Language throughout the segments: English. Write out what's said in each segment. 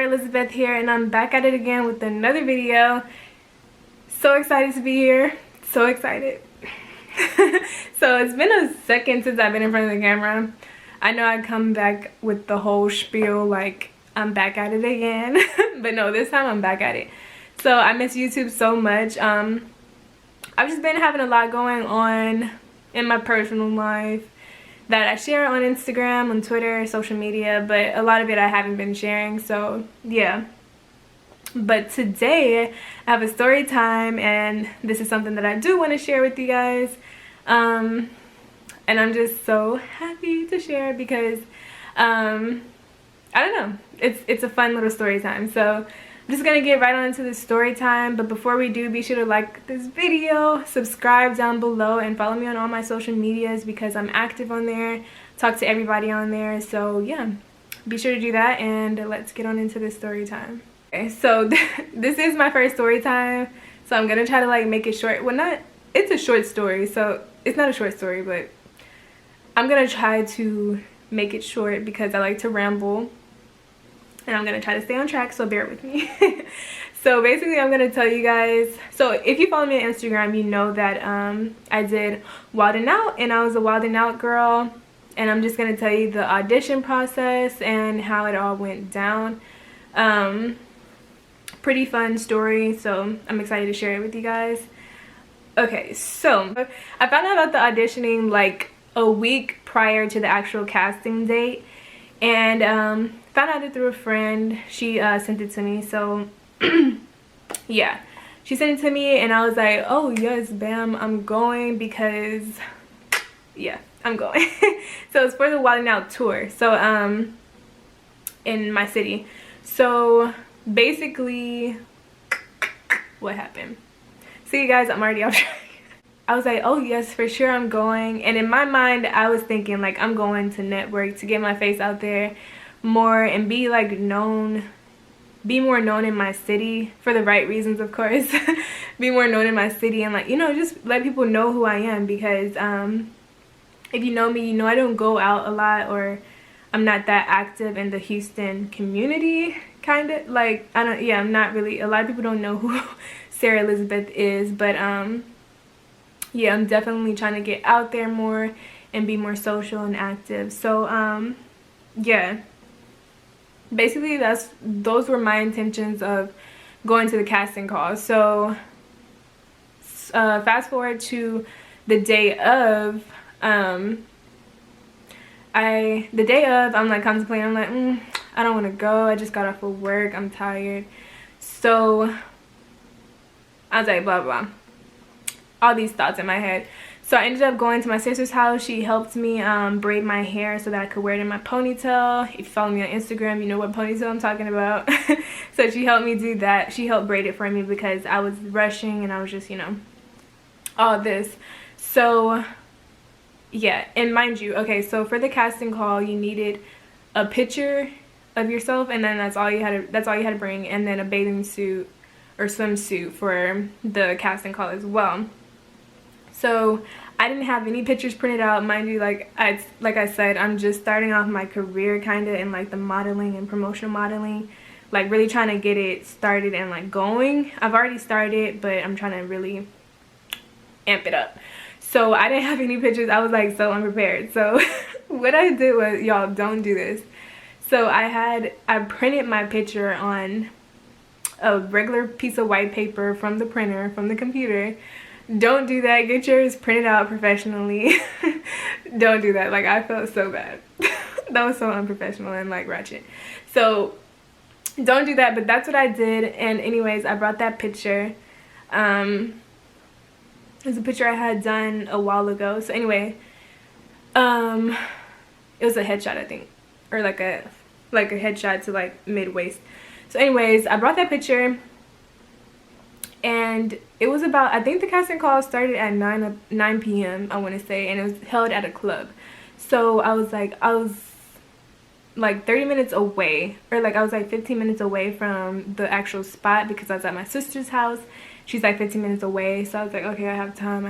Sarah Elizabeth here, and I'm back at it again with another video. So excited to be here. So excited. So it's been a second since I've been in front of the camera. I know I come back with the whole spiel like I'm back at it again. But no, this time I'm back at it. So I miss YouTube so much. I've just been having a lot going on in my personal life that I share on Instagram, on Twitter, social media, but a lot of it I haven't been sharing, so yeah. But today I have a story time, and this is something that I do want to share with you guys. And I'm just so happy to share because I don't know, it's a fun little story time. So I'm just gonna get right on into the story time, but before we do, be sure to like this video, subscribe down below, and follow me on all my social medias because I'm active on there, talk to everybody on there. So yeah, be sure to do that, and let's get on into this story time. Okay, so this is my first story time, so I'm gonna try to like make it short. Well, it's a short story, so it's not a short story, but I'm gonna try to make it short because I like to ramble. And I'm going to try to stay on track, so bear with me. So basically, I'm going to tell you guys. So if you follow me on Instagram, you know that I did WILDN Out, and I was a WILDN Out girl. And I'm just going to tell you the audition process and how it all went down. Pretty fun story, so I'm excited to share it with you guys. Okay, so I found out about the auditioning like a week prior to the actual casting date. And found out it through a friend. She sent it to me, so yeah, she sent it to me, and I was like, oh yes, bam, I'm going, because yeah, I'm going. So it's for the WILDN Out tour, so in my city. So basically what happened, see guys, I'm already off track. I was like, oh yes, for sure I'm going. And in my mind, I was thinking like I'm going to network, to get my face out there more and be like known, be more known in my city for the right reasons, of course. Be more known in my city, and like, you know, just let people know who I am, because if you know me, you know I don't go out a lot, or I'm not that active in the Houston community, kind of like, I'm not really, a lot of people don't know who Sarah Elizabeth is, but yeah, I'm definitely trying to get out there more and be more social and active. So yeah, basically those were my intentions of going to the casting call. So fast forward to the day of, I'm like contemplating, I'm like, I don't want to go, I just got off of work, I'm tired. So I was like, blah blah, all these thoughts in my head. So I ended up going to my sister's house. She helped me braid my hair so that I could wear it in my ponytail. If you follow me on Instagram, you know what ponytail I'm talking about. So she helped me do that. She helped braid it for me because I was rushing and I was just, you know, all this. So yeah, and mind you, okay, so for the casting call, you needed a picture of yourself, and then that's all you had to bring, and then a bathing suit or swimsuit for the casting call as well. So I didn't have any pictures printed out, mind you. Like I said, I'm just starting off my career kind of in like the modeling and promotional modeling, like really trying to get it started and like going. I've already started, but I'm trying to really amp it up. So I didn't have any pictures. I was like so unprepared. So what I did was, y'all, don't do this. So I printed my picture on a regular piece of white paper from the printer, from the computer. Don't do that. Get yours printed out professionally. Don't do that. Like, I felt so bad. That was so unprofessional and like ratchet. So don't do that, but that's what I did. And anyways, I brought that picture. It was a picture I had done a while ago. So anyway, it was a headshot, I think, or like a headshot to like mid-waist. So anyways, I brought that picture, and it was about, I think the casting call started at 9 p.m. I want to say, and it was held at a club. So I was like 30 minutes away, or like I was like 15 minutes away from the actual spot because I was at my sister's house. She's like 15 minutes away, so I was like, okay, I have time.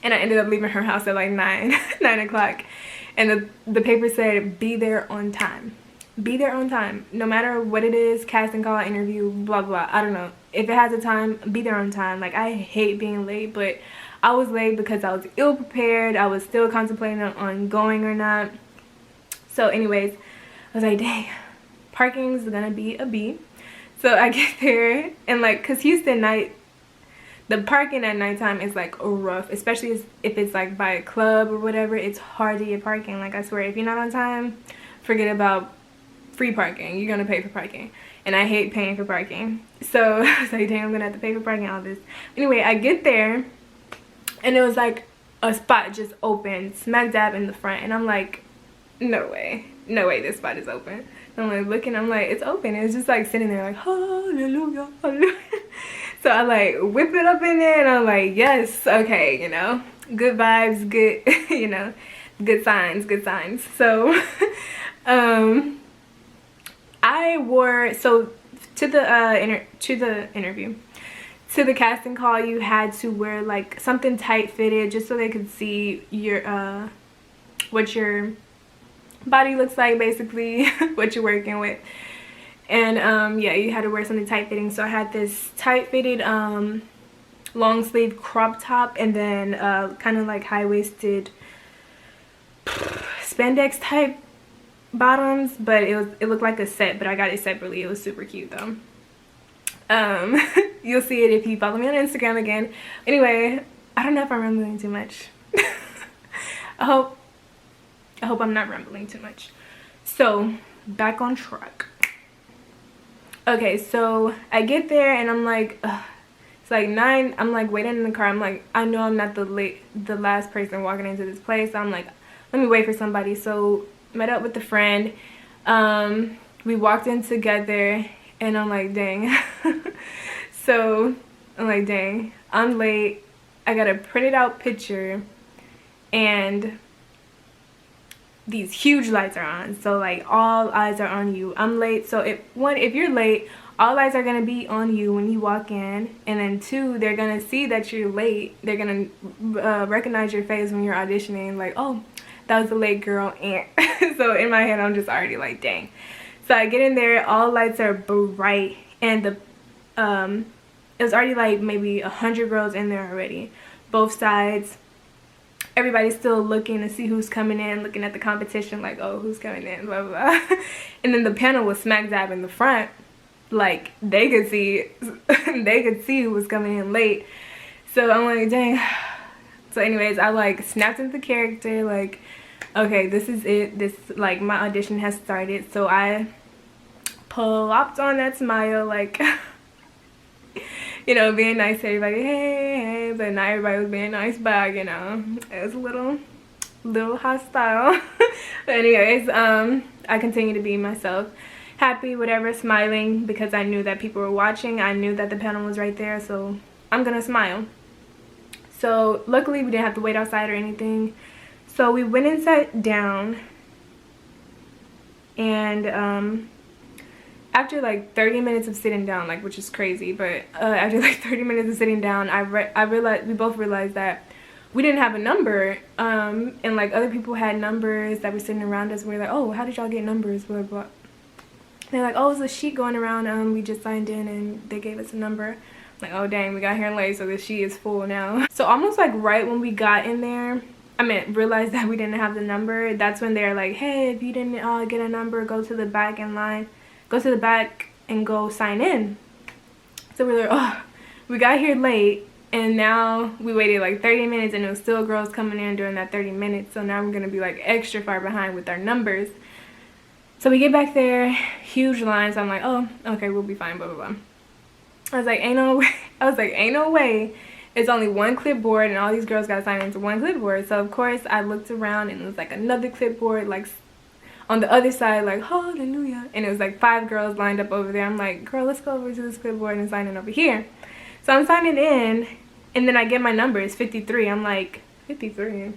And I ended up leaving her house at like 9 o'clock, and the paper said be there on time. be there on time, no matter what it is, casting call, interview, blah blah. I don't know, if it has a time, be there on time. Like, I hate being late, but I was late because I was ill prepared. I was still contemplating on going or not. So anyways, I was like, dang, parking is gonna be a B. So I get there, and like, cause Houston the parking at nighttime is like rough, especially if it's like by a club or whatever. It's hard to get parking. Like, I swear, if you're not on time, forget about free parking. You're gonna pay for parking, and I hate paying for parking. So I was like, dang, I'm gonna have to pay for parking, all this. Anyway, I get there, and it was like a spot just open smack dab in the front, and I'm like, no way, no way this spot is open. And I'm like looking, I'm like, it's open. It's just like sitting there like, hallelujah, hallelujah. So I like whip it up in there, and I'm like, yes, okay, you know, good vibes, good, you know, good signs, good signs. So I wore, so to the interview, to the casting call, you had to wear like something tight fitted, just so they could see your what your body looks like, basically, what you're working with. And yeah, you had to wear something tight fitting. So I had this tight fitted long sleeve crop top, and then kind of like high-waisted spandex type bottoms, but it looked like a set, but I got it separately. It was super cute though. You'll see it if you follow me on Instagram again. Anyway, I don't know if I'm rambling too much. I hope I'm not rambling too much. So back on track. Okay, so I get there, and I'm like, ugh. It's like 9. I'm like waiting in the car. I'm like, I know I'm not the last person walking into this place. So I'm like, let me wait for somebody. So met up with a friend. We walked in together, and I'm like, dang. So I'm like, dang, I'm late. I got a printed out picture, and these huge lights are on, so like all eyes are on you. I'm late, so if you're late, all eyes are gonna be on you when you walk in, and then 2, they're gonna see that you're late. They're gonna recognize your face when you're auditioning, like, oh, that was a late girl. And so in my head, I'm just already like, dang. So I get in there, all lights are bright, and it was already like maybe 100 girls in there already, both sides. Everybody's still looking to see who's coming in, looking at the competition, like, oh, who's coming in, blah, blah, blah. And then the panel was smack dab in the front. Like, they could see who was coming in late. So I'm like, dang. So anyways, I like snapped into character, like, okay, this is it. This, like, my audition has started. So I plopped on that smile, like, you know, being nice to everybody, hey, but not everybody was being nice back, you know. It was a little hostile. But anyways, I continued to be myself, happy, whatever, smiling, because I knew that people were watching. I knew that the panel was right there, so I'm gonna smile. So luckily we didn't have to wait outside or anything. So we went and sat down, and after like 30 minutes of sitting down, like, which is crazy, but after like 30 minutes of sitting down, I realized, we both realized that we didn't have a number, and like other people had numbers that were sitting around us. We were like, oh, how did y'all get numbers, blah, blah. They're like, oh, it's a sheet going around, we just signed in and they gave us a number. I'm like, oh dang, we got here late, so the sheet is full now. So almost like right when we got in there, realized that we didn't have the number, that's when they're like, hey, if you didn't get a number, go to the back in line. Go to the back and go sign in. So we're like, oh, we got here late, and now we waited like 30 minutes, and there was still girls coming in during that 30 minutes. So now we're gonna be like extra far behind with our numbers. So we get back there, huge lines. I'm like, oh, okay, we'll be fine, blah, blah, blah. I was like, ain't no way. Ain't no way. It's only one clipboard, and all these girls gotta sign into one clipboard. So of course I looked around, and it was like another clipboard, like on the other side, like, hallelujah. And it was like 5 girls lined up over there. I'm like, girl, let's go over to this clipboard and sign in over here. So I'm signing in, and then I get my number. It's 53. I'm like, 53?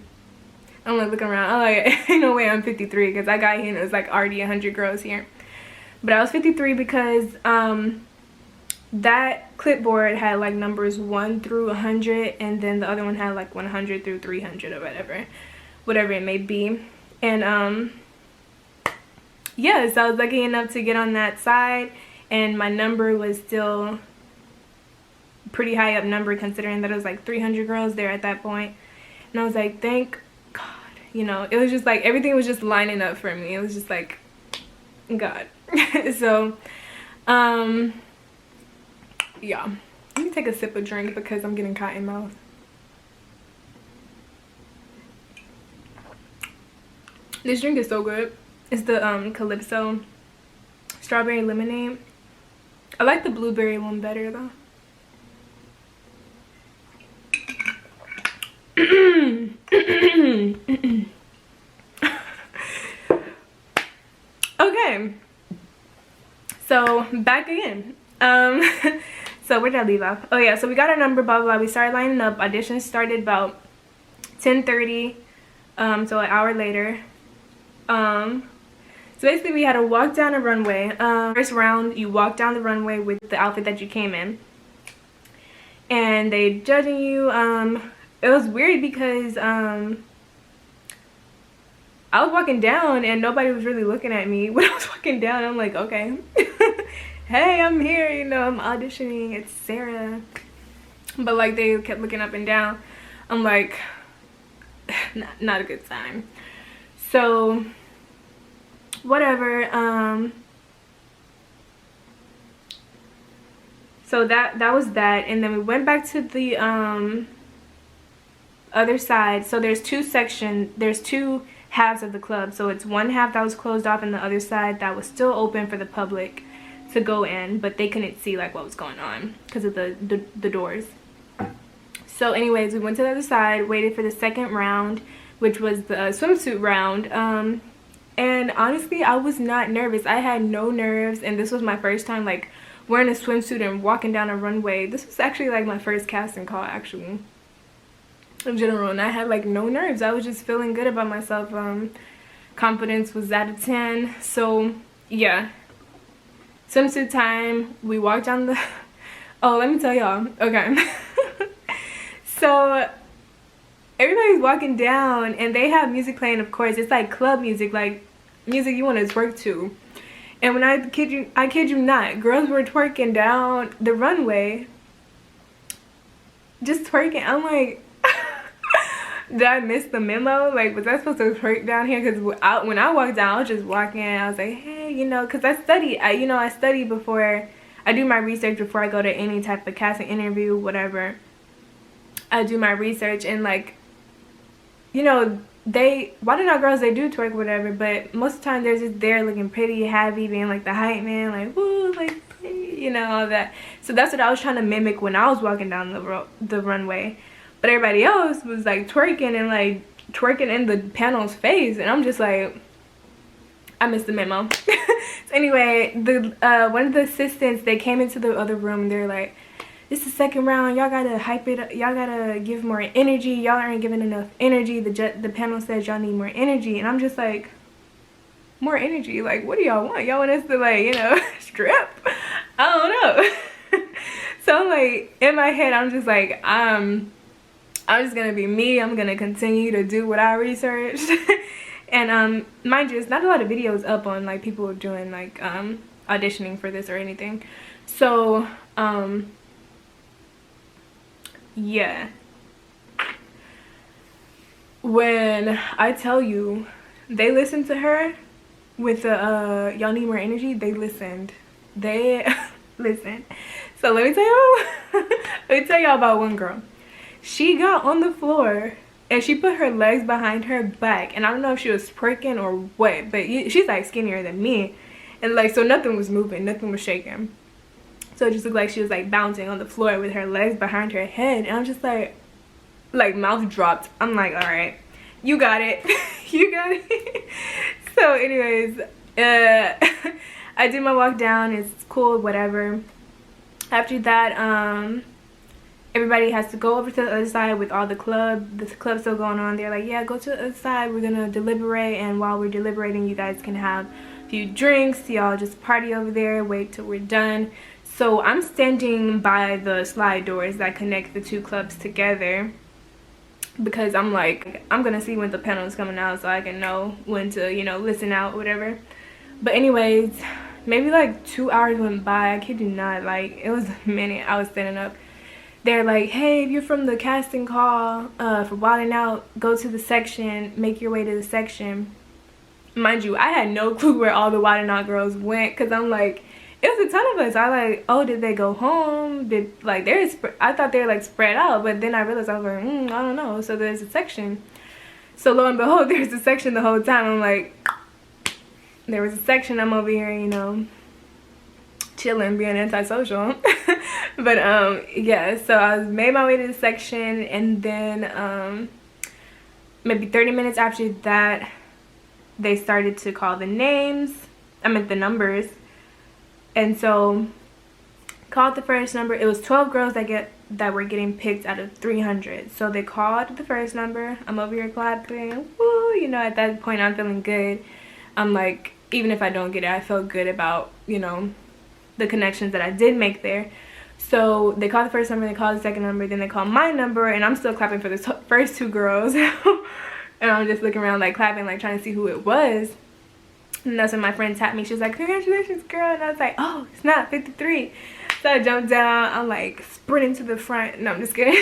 I'm like looking around. I'm like, ain't no way I'm 53, because I got here and it was like already 100 girls here. But I was 53 because that clipboard had like numbers 1 through 100, and then the other one had like 100 through 300 or whatever it may be. And yeah, so I was lucky enough to get on that side, and my number was still pretty high up number considering that it was like 300 girls there at that point. And I was like, thank God, you know, it was just like everything was just lining up for me. It was just like God. So yeah, let me take a sip of drink because I'm getting cotton mouth. This drink is so good. It's the Calypso strawberry lemonade. I like the blueberry one better though. Okay, so back again. So where did I leave off? Oh yeah, so we got our number, blah blah blah. We started lining up. Audition started about 10:30, so an hour later. So basically we had to walk down a runway. First round, you walk down the runway with the outfit that you came in, and they judging you. It was weird because I was walking down and nobody was really looking at me. When I was walking down, I'm like, okay, hey, I'm here, you know, I'm auditioning, it's Sarah. But like they kept looking up and down. I'm like, not a good sign. So whatever. So that was that, and then we went back to the other side. So there's two halves of the club. So it's one half that was closed off and the other side that was still open for the public to go in, but they couldn't see like what was going on because of the doors. So anyways, we went to the other side, waited for the second round, which was the swimsuit round. And honestly, I was not nervous. I had no nerves, and this was my first time like wearing a swimsuit and walking down a runway. This was actually like my first casting call actually in general, and I had like no nerves. I was just feeling good about myself. Confidence was at a 10. So yeah, swimsuit time. We walked down the oh, let me tell y'all. Okay. So everybody's walking down and they have music playing, of course. It's like club music, like music you want to twerk to. And when I kid you not, girls were twerking down the runway, just twerking. I'm like, did I miss the memo? Like, was I supposed to twerk down here? Because when I walked down, I was just walking. I was like, hey, you know, because I study before I do my research before I go to any type of casting interview, whatever. I do my research, and like, you know, why do not girls, they do twerk, whatever, but most of the time they're just there looking pretty, happy, being like the hype man, like, woo, like, you know, all that. So that's what I was trying to mimic when I was walking down the runway. But everybody else was like twerking and like twerking in the panel's face, and I'm just like, I missed the memo. So anyway, one of the assistants, they came into the other room and they're like, this is the second round, y'all gotta hype it up, y'all gotta give more energy, y'all aren't giving enough energy, the panel says y'all need more energy. And I'm just like, more energy? Like, what do y'all want? Y'all want us to, like, you know, strip? I don't know. So I'm like, in my head, I'm just like, I'm just gonna be me. I'm gonna continue to do what I researched. And mind you, there's not a lot of videos up on like people doing like auditioning for this or anything. So yeah, when I tell you they listened to her with the y'all need more energy, they listened. They listened. So let me tell y'all about one girl. She got on the floor and she put her legs behind her back, and I don't know if she was twerking or what, but she's like skinnier than me, and like, so nothing was moving, nothing was shaking. So it just looked like she was like bouncing on the floor with her legs behind her head, and I'm just like mouth dropped. I'm like, all right, you got it. You got it. So anyways, I did my walk down. It's cool, whatever. After that, everybody has to go over to the other side with all the club's still going on. They're like, yeah, go to the other side, we're gonna deliberate, and while we're deliberating, you guys can have a few drinks, y'all just party over there, wait till we're done. So I'm standing by the slide doors that connect the two clubs together, because I'm like, I'm gonna see when the panel is coming out so I can know when to, you know, listen out, whatever. But anyways, maybe like 2 hours went by. I kid you not. Like, it was a minute. I was standing up. They're like, hey, if you're from the casting call for WILDN Out, go to the section, make your way to the section. Mind you, I had no clue where all the WILDN Out girls went, because I'm like, it was a ton of us. I like, oh, did they go home? Did, like, I thought they were like spread out, but then I realized, I was like, I don't know. So there's a section. So lo and behold, there's a section the whole time. I'm like, there was a section. I'm over here, you know, chilling, being antisocial. But yeah, so I made my way to the section, and then maybe 30 minutes after that, they started to call the names. I meant the numbers. And so called the first number. It was 12 girls that were getting picked out of 300. So they called the first number. I'm over here clapping. Woo, you know, at that point I'm feeling good. I'm like, even if I don't get it, I felt good about, you know, the connections that I did make there. So they called the first number, they called the second number, then they called my number, and I'm still clapping for the first two girls. And I'm just looking around like clapping, like trying to see who it was. And that's when my friend tapped me. She was like, congratulations, girl. And I was like, oh, it's not 53. So I jumped down. I'm like sprinting to the front. No, I'm just kidding.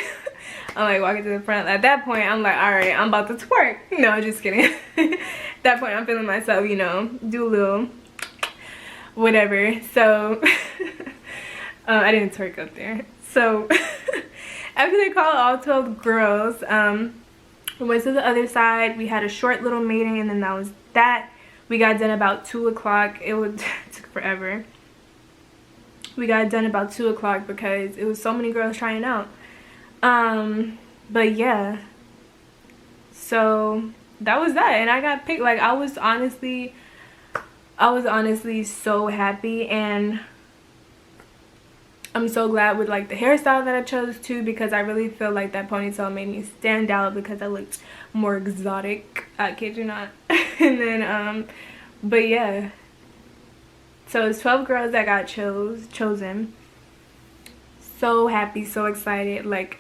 I'm like walking to the front. At that point, I'm like, all right, I'm about to twerk. No, I'm just kidding. At that point, I'm feeling myself, you know, do a little whatever. So I didn't twerk up there. So after they called all 12 girls, we went to the other side. We had a short little meeting, and then that was that. We got done about 2 o'clock. It took forever. We got done about 2 o'clock because it was so many girls trying out. But yeah. So that was that. And I got picked. Like, I was honestly so happy. And I'm so glad with like the hairstyle that I chose too, because I really feel like that ponytail made me stand out because I looked more exotic. I kid you not. And then but yeah, so it's 12 girls that got chosen. So happy, so excited. Like,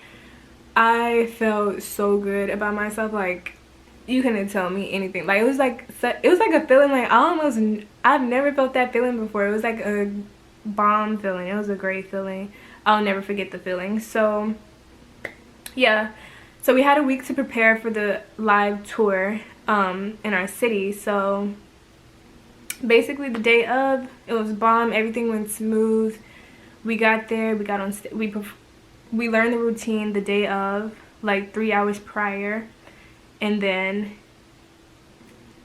I felt so good about myself. Like, you couldn't tell me anything. Like, it was like a feeling like I've never felt that feeling before. It was like a bomb feeling. It was a great feeling. I'll never forget the feeling. So yeah, so we had a week to prepare for the live tour in our city. So basically the day of, it was bomb. Everything went smooth. We got there, we got on we learned the routine the day of, like 3 hours prior, and then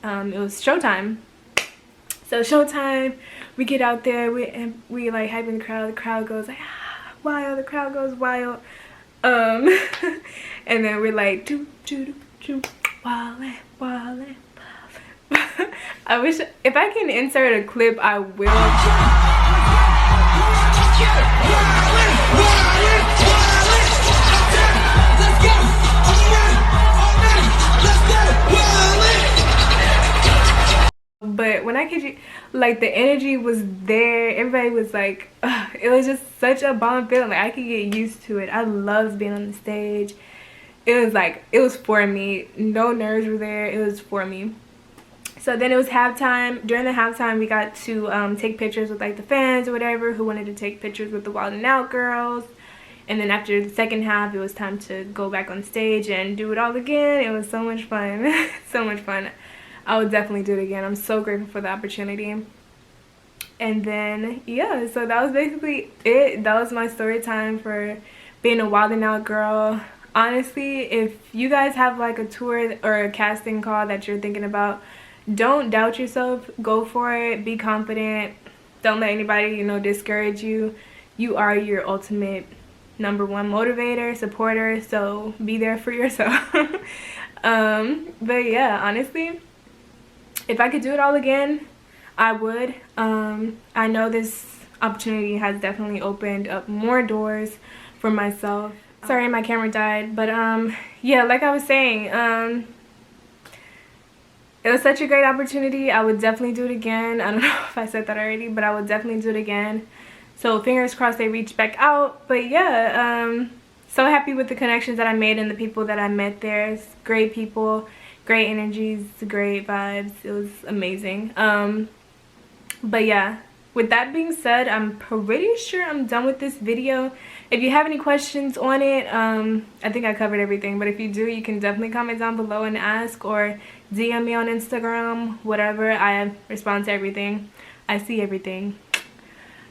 it was showtime. So showtime, we get out there, we like hyping the crowd goes like, ah, wild, the crowd goes wild. And then we're like, doo doo doo doo, wildin', wildin'. I wish, if I can insert a clip, I will. But when I kid you, like, the energy was there. Everybody was like, ugh, it was just such a bomb feeling. Like, I could get used to it. I loved being on the stage. It was like, it was for me. No nerves were there. It was for me. So then it was halftime. During the halftime, we got to take pictures with like the fans or whatever who wanted to take pictures with the WILDN Out girls. And then after the second half, it was time to go back on stage and do it all again. It was so much fun. So much fun. I would definitely do it again. I'm so grateful for the opportunity. And then, yeah, so that was basically it. That was my story time for being a WILDN Out girl. Honestly, if you guys have like a tour or a casting call that you're thinking about, don't doubt yourself. Go for it. Be confident. Don't let anybody, you know, discourage you. You are your ultimate #1 motivator, supporter, so be there for yourself. But yeah, honestly, if I could do it all again, I would. I know this opportunity has definitely opened up more doors for myself. Sorry, my camera died, but yeah, like I was saying, it was such a great opportunity. I would definitely do it again. I don't know if I said that already, but I would definitely do it again. So fingers crossed they reach back out. But yeah, so happy with the connections that I made and the people that I met there. It's great people, great energies, great vibes. It was amazing. But yeah, with that being said, I'm pretty sure I'm done with this video. If you have any questions on it, I think I covered everything, but if you do, you can definitely comment down below and ask, or DM me on Instagram, whatever. I respond to everything. I see everything.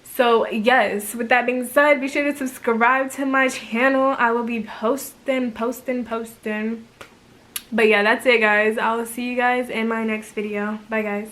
So yes, with that being said, be sure to subscribe to my channel. I will be posting. But yeah, that's it guys. I'll see you guys in my next video. Bye guys.